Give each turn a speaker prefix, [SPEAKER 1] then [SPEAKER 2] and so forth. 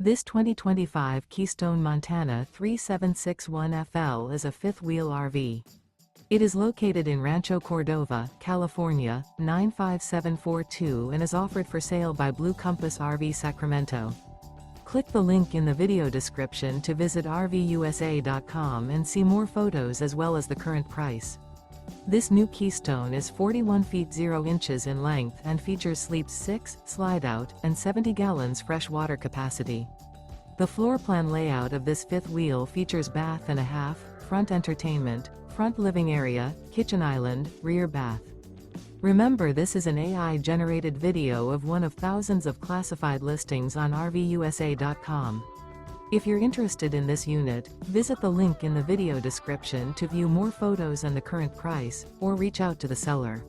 [SPEAKER 1] This 2025 Keystone Montana 3761FL is a fifth-wheel RV. It is located in Rancho Cordova, California, 95742 and is offered for sale by Blue Compass RV Sacramento. Click the link in the video description to visit RVUSA.com and see more photos as well as the current price. This new Keystone is 41 feet 0 inches in length and features sleeps 6, slide-out, and 70 gallons fresh water capacity. The floor plan layout of this fifth wheel features bath and a half, front entertainment, front living area, kitchen island, rear bath. Remember, this is an AI-generated video of one of thousands of classified listings on RVUSA.com. If you're interested in this unit, visit the link in the video description to view more photos and the current price, or reach out to the seller.